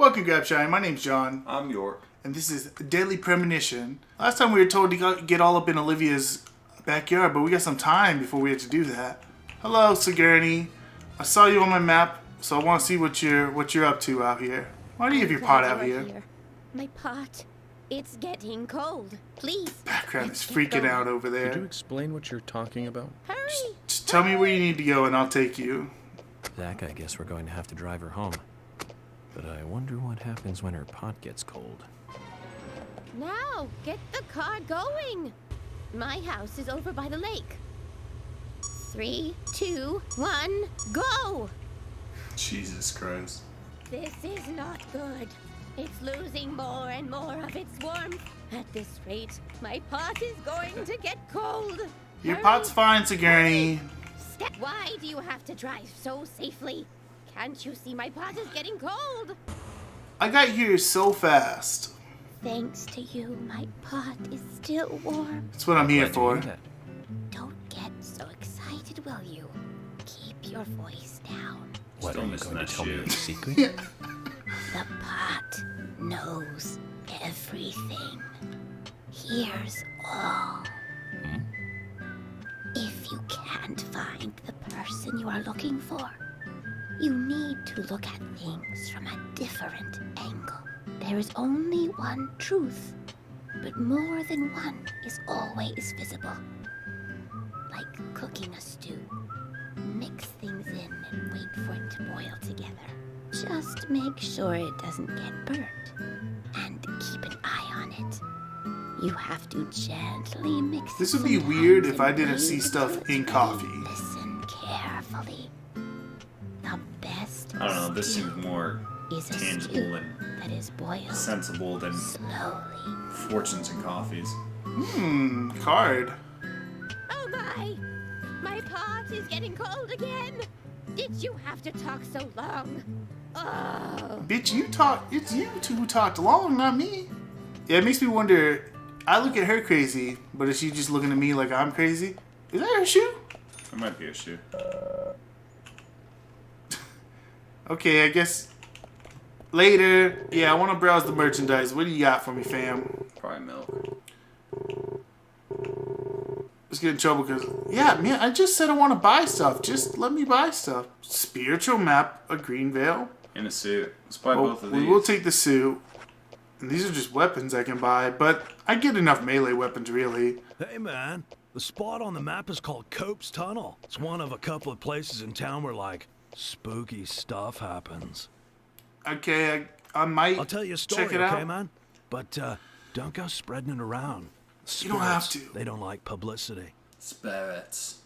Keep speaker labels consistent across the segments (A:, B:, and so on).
A: Welcome, Grab Shine. My name's John.
B: I'm York.
A: And this is Daily Premonition. Last time we were told to get all up in Olivia's backyard, but we got some time before we had to do that. Hello, Sigourney. I saw you on my map, so I want to see what you're up to out here. Why do you have your pot out here?
C: My pot. It's getting cold. Please.
A: Background is freaking out over there.
D: Could you explain what you're talking about?
C: Hurry.
A: Just tell me where you need to go and I'll take you.
D: Zach, I guess we're going to have to drive her home. But I wonder what happens when her pot gets cold.
C: Now, get the car going. My house is over by the lake. 3, 2, 1, go!
A: Jesus Christ.
C: This is not good. It's losing more and more of its warmth. At this rate, my pot is going to get cold.
A: Your
C: Hurry.
A: pot's fine, Sigourney.
C: Why do you have to drive so safely? Can't you see my pot is getting cold?
A: I got here so fast.
C: Thanks to you, my pot is still warm.
A: That's what I'm here for.
C: Don't get so excited, will you? Keep your voice down.
D: What,
B: Still
D: are you
B: missing
D: going
B: that
D: to tell me
B: shoe.
D: a secret?
C: The pot knows everything. Hears all. If you can't find the person you are looking for, you need to look at things from a different angle. There is only one truth, but more than one is always visible. Like cooking a stew. Mix things in and wait for it to boil together. Just make sure it doesn't get burnt. And keep an eye on it. You have to gently mix it.
A: This would be
C: sometimes
A: weird if
C: and
A: I didn't
C: wait
A: see
C: until
A: stuff
C: it's
A: in
C: ready.
A: coffee.
C: Listen carefully. The best
B: I don't know, this
C: stew
B: seems more
C: is a
B: tangible
C: stew
B: and
C: that is boiled
B: sensible than
C: slowly.
B: fortunes and coffees.
A: Card.
C: Oh my! My pot is getting cold again! Did you have to talk so long? Oh.
A: Bitch, it's you two who talked long, not me. Yeah, it makes me wonder, I look at her crazy, but is she just looking at me like I'm crazy? Is that her shoe?
B: It might be a shoe.
A: Okay, I guess later. Yeah, I want to browse the merchandise. What do you got for me, fam?
B: Probably milk.
A: Let's get in trouble because, yeah, man, I just said I want to buy stuff. Just let me buy stuff. Spiritual map, a green veil.
B: In a suit. Let's buy
A: Well,
B: both of
A: we
B: these.
A: will take the suit. And these are just weapons I can buy, but I get enough melee weapons, really.
E: Hey man, the spot on the map is called Cope's Tunnel. It's one of a couple of places in town where like spooky stuff happens.
A: Okay, I might
E: I'll tell you a story,
A: check it
E: okay
A: out.
E: man? But don't go spreading it around.
A: You don't have
E: Spirits,
A: to.
E: They don't like publicity.
B: Spirits.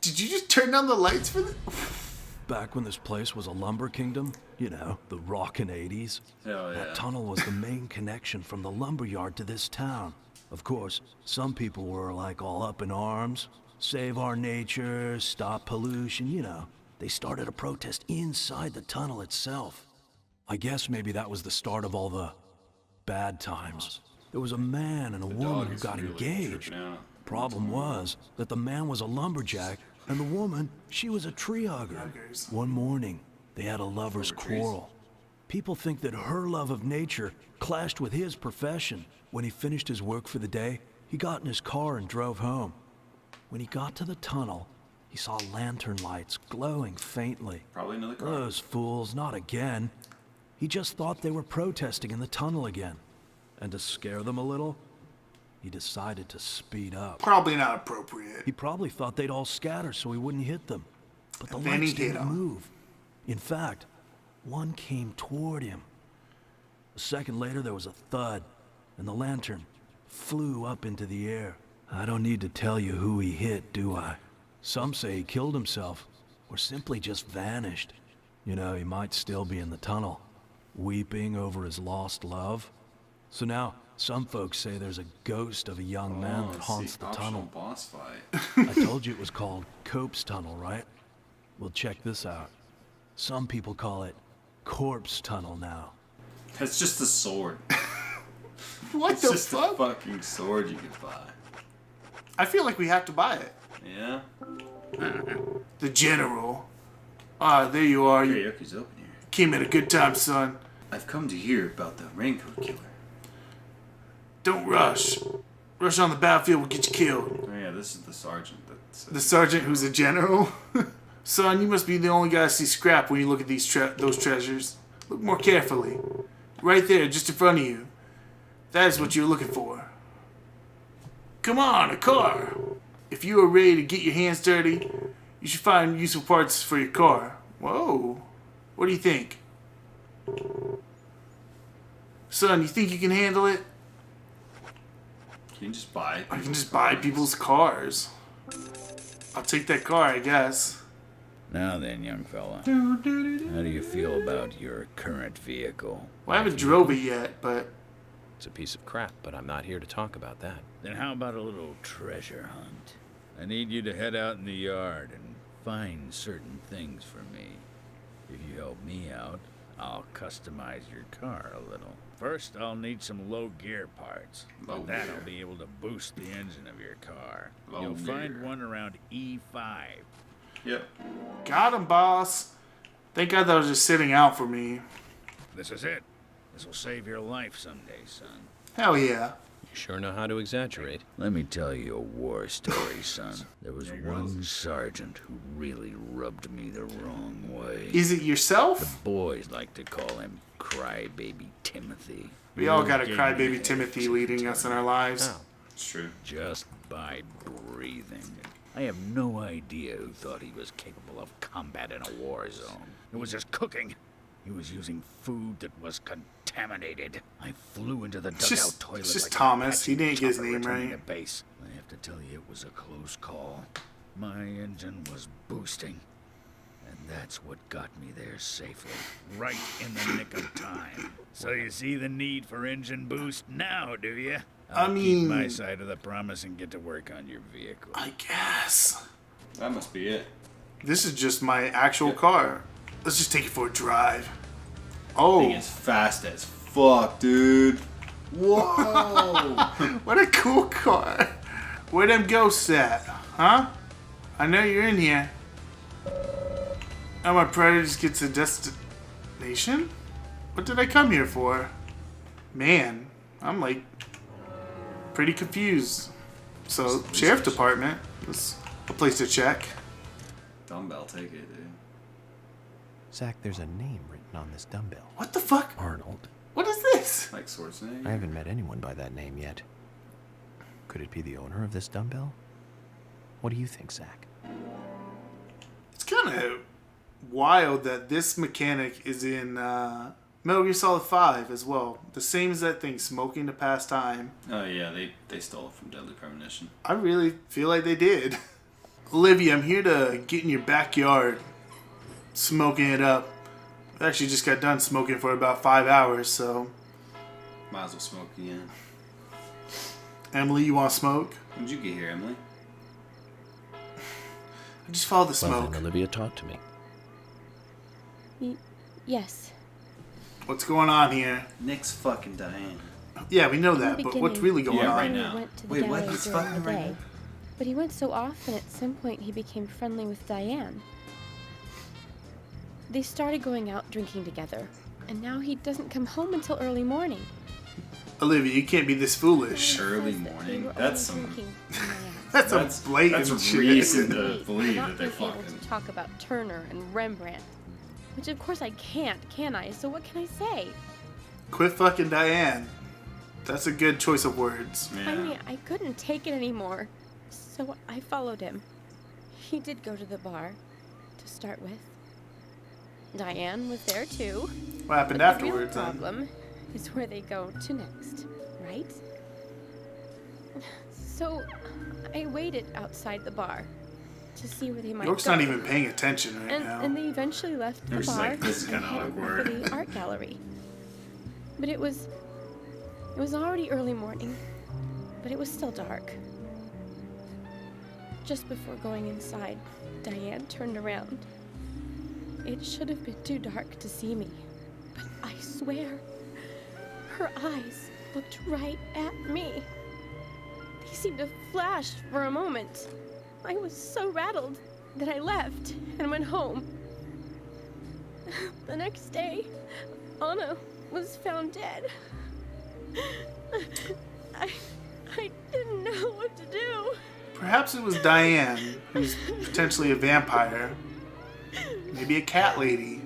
A: Did you just turn down the lights for this?
E: Back when this place was a lumber kingdom, you know, the rockin' 80s.
B: Hell yeah.
E: That tunnel was the main connection from the lumber yard to this town. Of course, some people were like all up in arms. Save our nature, stop pollution, you know. They started a protest inside the tunnel itself. I guess maybe that was the start of all the bad times. There was a man and a woman
B: dog
E: who
B: is
E: got
B: really
E: engaged.
B: tripping out.
E: Problem was that the man was a lumberjack and the woman, she was a tree hugger. One morning, they had a lover's
B: Over trees.
E: quarrel. People think that her love of nature clashed with his profession. When he finished his work for the day, he got in his car and drove home. When he got to the tunnel, he saw lantern lights glowing faintly.
B: Probably another car.
E: Those fools, not again. He just thought they were protesting in the tunnel again. And to scare them a little, he decided to speed up.
A: Probably not appropriate.
E: He probably thought they'd all scatter so he wouldn't hit them. But the
A: And then
E: lights
A: he hit
E: didn't
A: 'em.
E: move. In fact, one came toward him. A second later, there was a thud, and the lantern flew up into the air. I don't need to tell you who he hit, do I? Some say he killed himself, or simply just vanished. You know, he might still be in the tunnel, weeping over his lost love. So now, some folks say there's a ghost of a young man that haunts the
B: optional
E: tunnel.
B: boss fight.
E: I told you it was called Cope's Tunnel, right? Well, check this out. Some people call it Corpse Tunnel now.
B: That's just a sword.
A: What
B: It's
A: the
B: just a
A: fuck?
B: fucking sword you could buy.
A: I feel like we have to buy it.
B: Yeah?
A: The general. Ah, there you are. You
B: Karaoke's open here.
A: came at a good time, son.
B: I've come to hear about the raincoat killer.
A: Don't rush. Rush on the battlefield will get you killed.
B: Oh yeah, this is the sergeant. That's
A: The sergeant who's a general? Son, you must be the only guy to see scrap when you look at those treasures. Look more carefully. Right there, just in front of you. That is what you're looking for. Come on, a car. If you are ready to get your hands dirty, you should find useful parts for your car. Whoa. What do you think? Son, you think you can handle it?
B: Can you just buy?
A: I can just buy people's cars. I'll take that car, I guess.
F: Now then, young fella, how do you feel about your current vehicle?
A: Well, I haven't drove it yet, but
D: It's a piece of crap, but I'm not here to talk about that.
F: Then how about a little treasure hunt? I need you to head out in the yard and find certain things for me. If you help me out, I'll customize your car a little. First, I'll need some low gear parts.
B: Low
F: With that,
B: gear.
F: I'll be able to boost the engine of your car.
B: Low
F: You'll find
B: gear.
F: one around E5.
B: Yep.
A: got him, boss. Thank God that was just sitting out for me.
F: This is it. This will save your life someday, son.
A: Hell yeah.
D: You sure know how to exaggerate.
F: Let me tell you a war story, son. There was one sergeant who really rubbed me the wrong way.
A: Is it yourself?
F: Boys like to call him Crybaby Timothy.
A: We all got a
F: Gave me
A: crybaby
F: the
A: Timothy
F: itch
A: leading
F: to
A: us in
F: turn
A: our lives.
D: Oh,
B: It's true.
F: just by breathing. I have no idea who thought he was capable of combat in a war zone. It was his cooking. He was using food that was contaminated. I flew into the dugout
A: just-
F: toilet
A: it's just
F: like an
A: Thomas. He
F: Apache
A: didn't get his
F: chopper
A: name
F: returning
A: right.
F: to base. I have to tell you, it was a close call. My engine was boosting. And that's what got me there safely. Right in the nick of time. So you see the need for engine boost now, do you? I'll
A: mean-
F: keep my side of the promise and get to work on your vehicle.
A: I guess.
B: That must be it.
A: This is just my actual car. Let's just take it for a drive.
B: Thing
A: Oh,
B: is fast as fuck, dude. Whoa.
A: what a cool car. Where them ghosts at? Huh? I know you're in here. Now my predator just gets a destination? What did I come here for? Man, I'm like pretty confused. So,
B: Police
A: sheriff
B: station.
A: department. That's a place to check.
B: Dumbbell, take it, dude.
D: Zach, there's a name written on this dumbbell.
A: What the fuck?
D: Arnold.
A: What is this?
B: Like Schwarzenegger.
D: I haven't met anyone by that name yet. Could it be the owner of this dumbbell? What do you think, Zach?
A: It's kind of wild that this mechanic is in Metal Gear Solid 5 as well. The same as that thing, smoking to pass time.
B: Oh yeah, they stole it from Deadly Premonition.
A: I really feel like they did. Olivia, I'm here to get in your backyard, smoking it up. I actually just got done smoking for about 5 hours, so...
B: Might as well smoke again.
A: Emily, you want to smoke?
B: When'd you get here, Emily?
A: I just follow the
D: Well,
A: smoke.
D: then, Olivia, talk to me.
C: Yes.
A: What's going on here?
B: Nick's fucking Diane.
A: Yeah, we know
C: In the
A: that, but what's
C: beginning,
A: really going
B: Yeah,
A: on?
B: right
C: he
B: now.
C: went to the
B: Wait, what?
C: gallery
B: He's
C: during
B: fucking
C: the
B: right
C: day.
B: now?
C: But he went so often, at some point he became friendly with Diane. They started going out drinking together, and now he doesn't come home until early morning.
A: Olivia, you can't be this foolish.
B: Early
C: Says that they
B: morning?
C: were
B: That's
C: only
B: some-
C: drinking in my
A: That's
B: That's-
A: some blatant
B: that's
A: shit.
B: reason to
C: Wait,
B: believe
C: not
B: that they
C: being able
B: fucking.
C: to talk about Turner and Rembrandt. Which of course I can't, can I? So what can I say?
A: Quit fucking Diane. That's a good choice of words.
C: I mean,
B: Yeah.
C: I couldn't take it anymore. So I followed him. He did go to the bar, to start with. Diane was there too.
A: What happened
C: But the real
A: afterwards, then?
C: problem is where they go to next, right? So I waited outside the bar to see where they might
A: York's
C: go.
A: not even paying attention right now.
C: And they eventually left the
B: They're just
C: bar
B: like, "This is
C: and
B: kinda
C: headed
B: awkward."
C: for the art gallery. But it was already early morning, but it was still dark. Just before going inside, Diane turned around. It should have been too dark to see me, but I swear, her eyes looked right at me. They seemed to flash for a moment. I was so rattled that I left and went home. The next day, Anna
G: was found dead. I didn't know what to do.
A: Perhaps it was Diane, who's potentially a vampire. Maybe a cat lady.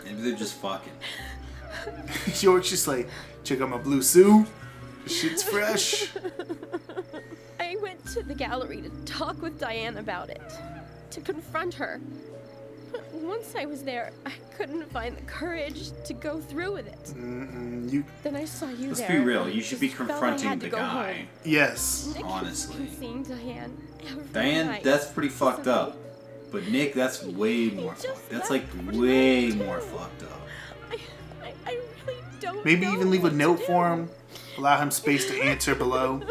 B: Maybe they're just fucking.
A: York's just like, check out my blue suit. This shit's fresh.
G: I went to the gallery to talk with Diane about it, to confront her. But once I was there, I couldn't find the courage to go through with it. Then I saw you
B: Let's
G: there.
B: be real.
G: and
B: You should be
G: just felt I
B: confronting
G: had
B: the
G: to go
B: guy.
G: home.
A: Yes.
G: Nick
B: Honestly.
G: has been seeing Diane every
B: Diane,
G: night.
B: that's pretty fucked up. But Nick, that's way more fucked. That's like way more fucked up.
G: I really don't
A: Maybe
G: know
A: even leave a
G: what to
A: note
G: do.
A: for him. Allow him space to answer below.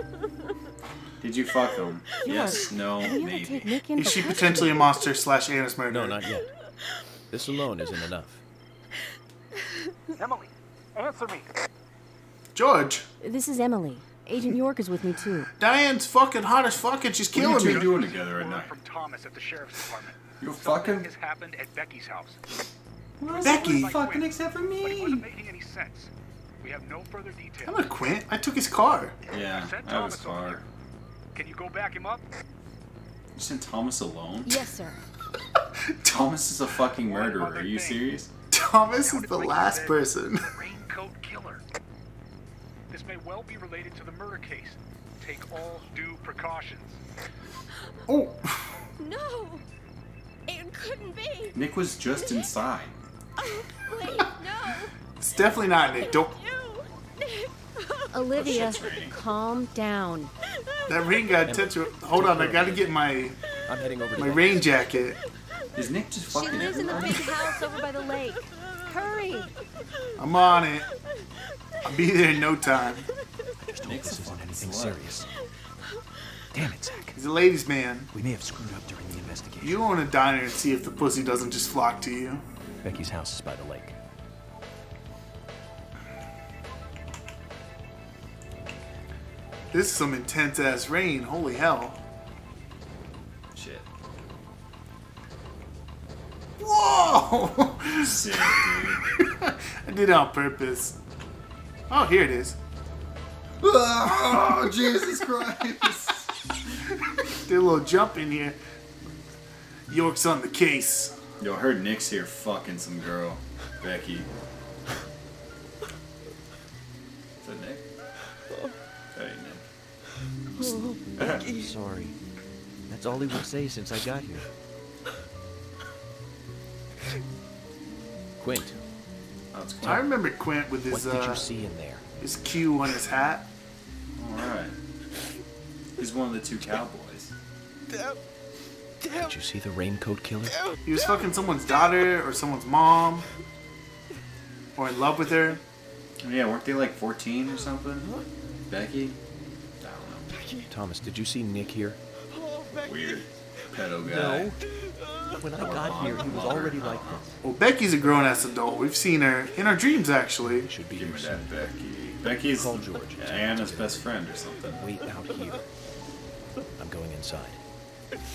B: Did you fuck him? Yes, no, maybe.
A: Is she potentially a monster / Anna's murderer?
D: No, not yet. This alone isn't enough.
H: Emily, answer me.
A: George.
I: This is Emily. Agent York is with me too.
A: Diane's fucking hot as fuck and she's
B: What are
A: killing
B: you two
A: me.
B: doing together at night?
H: From Thomas at the sheriff's department.
B: You're
H: Something
B: fucking?
H: has happened at Becky's house.
A: Becky.
B: Fucking except for
H: But it
B: me.
H: wasn't making any sense. We have no further
A: I'm
H: details.
A: not Quint. I took his car.
B: Yeah,
H: Send
B: I was
H: Thomas over
B: far.
H: here. Can you go back him up?
B: You sent Thomas alone?
I: Yes, sir.
B: Thomas is a fucking murderer.
H: other
B: Are you
H: thing.
B: serious?
A: Thomas
H: Now
A: is
H: it's
A: the
H: like you
A: last
H: said,
A: person.
H: Raincoat killer. This may well be related to the murder case. Take all due precautions.
A: Oh.
G: No! It couldn't be!
B: Nick was just inside.
G: Oh, please, no!
A: It's definitely not Nick. Don't.
G: You! Nick!
I: Olivia,
B: shit's raining.
I: calm down.
A: That rain got attention. Hold on, I gotta get my
D: I'm heading over to
A: my
D: the
A: rain jacket.
B: Is Nick just
I: She
B: fucking
I: lives in the
B: everybody?
I: big house over by the lake. Hurry!
A: I'm on it. I'll be there in no time.
D: Just hope
B: Nick's
D: this
B: a
D: isn't
B: fucking
D: anything
B: slut.
D: serious. Damn it, Zach.
A: He's a ladies' man.
D: We may have screwed up during the investigation.
A: You own a diner and see if the pussy doesn't just flock to you.
D: Becky's house is by the lake.
A: This is some intense ass rain. Holy hell.
B: Shit.
A: Whoa!
B: Sick, dude.
A: I did it on purpose. Oh, here it is.
B: Oh, Jesus Christ.
A: Did a little jump in here. York's on the case.
B: Yo, I heard Nick's here fucking some girl. Becky. Is that Nick? Hey, Nick.
D: Sorry. That's all he would say since I got here. Quint,
B: Oh, it's
A: I
B: Quint.
A: remember Quint with
D: what
A: his
D: did you see in there?
A: his Q on his hat.
B: Alright. He's one of the two cowboys.
D: Did you see the raincoat killer?
A: He was fucking someone's daughter or someone's mom. Or in love with her.
B: Oh, yeah, weren't they like 14 or something? Becky? I don't know.
D: Thomas, did you see Nick here?
B: Weird pedo guy.
D: When I got here, he was already like this.
A: Well, Becky's a grown-ass adult. We've seen her in our dreams, actually.
D: Should be
B: Give
D: here
B: me
D: soon.
B: that Becky. Becky's
D: Call George.
B: Anna's best friend or something.
D: Wait out here. I'm going inside.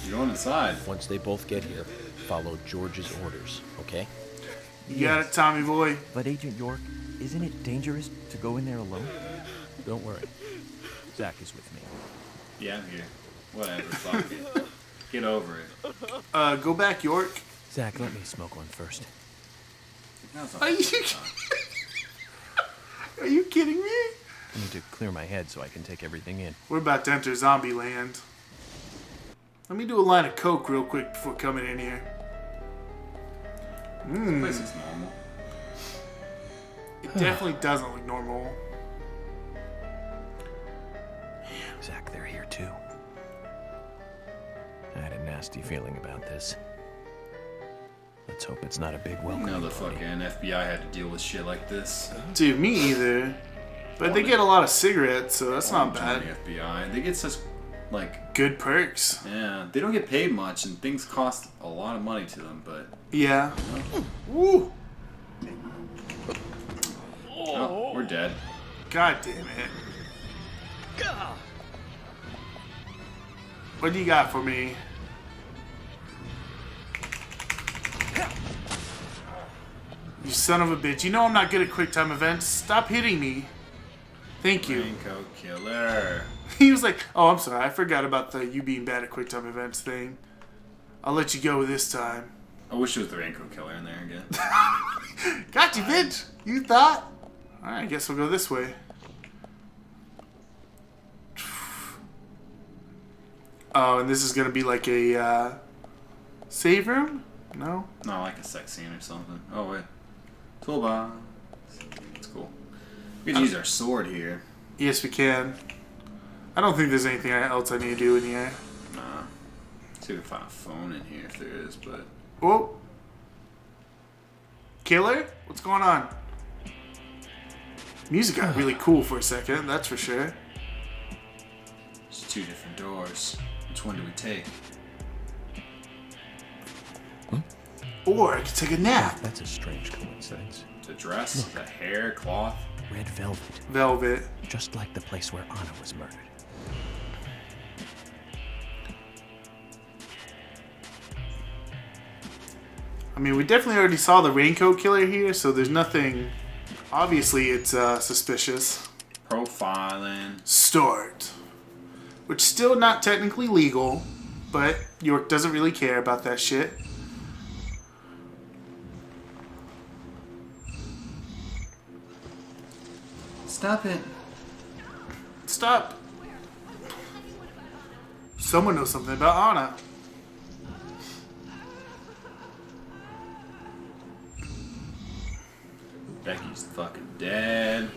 B: You're going inside.
D: Once they both get here, follow George's orders, okay?
A: You got it, Tommy boy.
J: But Agent York, isn't it dangerous to go in there alone?
D: Don't worry. Zach is with me.
B: Yeah, I'm here. Whatever, fuck it. Get over it.
A: Go back, York.
J: Zach, let me smoke one first.
B: That's
A: Are you, are you kidding me?
J: I need to clear my head so I can take everything in.
A: We're about to enter zombie land. Let me do a line of coke real quick before coming in here.
B: This place is normal.
A: It definitely doesn't look normal.
J: Zach, they're here too. I had a nasty feeling about this. Let's hope it's not a big welcome.
B: Now the fucking FBI had to deal with shit like this.
A: Dude, me either. But they get a lot of cigarettes, so that's not
B: Join
A: bad.
B: the FBI. They get such, like,
A: Good perks.
B: yeah, they don't get paid much and things cost a lot of money to them, but
A: Yeah. Woo!
B: oh, we're dead.
A: God damn it. What do you got for me? You son of a bitch. You know I'm not good at quick time events. Stop hitting me. Thank you.
B: Raincoat killer.
A: He was like, oh, I'm sorry. I forgot about the you being bad at quick time events thing. I'll let you go this time.
B: I wish it was the raincoat killer in there again.
A: Got you, bitch. You thought? Alright, I guess we'll go this way. Oh, and this is going to be like a save room? No?
B: Not like a sex scene or something. Oh, wait. Toolbox. That's cool. We could use our sword here.
A: Yes, we can. I don't think there's anything else I need to do in here.
B: Nah. See if we can find a phone in here if there is, but...
A: Oh. Killer? What's going on? Music got really cool for a second, that's for sure.
B: There's 2 different doors. Which one do we take?
A: Or I could take a nap.
J: That's a strange coincidence.
B: The dress? The hair? Cloth?
J: Red velvet.
A: Velvet.
J: Just like the place where Anna was murdered.
A: I mean, we definitely already saw the raincoat killer here, so there's nothing... Obviously, it's suspicious.
B: Profiling.
A: Start. Which is still not technically legal, but York doesn't really care about that shit.
B: Stop it.
A: Stop. Someone knows something about Anna.
B: Becky's fucking dead.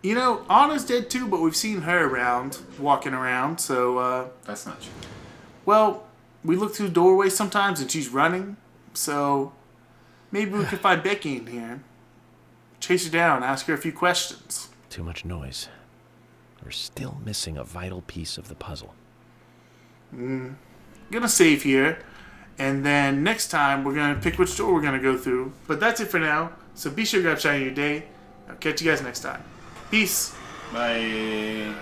A: You know, Anna's dead too, but we've seen her around, walking around, so,
B: That's not true.
A: well, we look through doorways sometimes and she's running, so maybe we could find Becky in here. Chase her down, ask her a few questions.
J: Too much noise. We're still missing a vital piece of the puzzle.
A: Gonna save here, and then next time we're gonna pick which door we're gonna go through. But that's it for now, so be sure to grab shine in your day. I'll catch you guys next time. Peace.
B: Bye.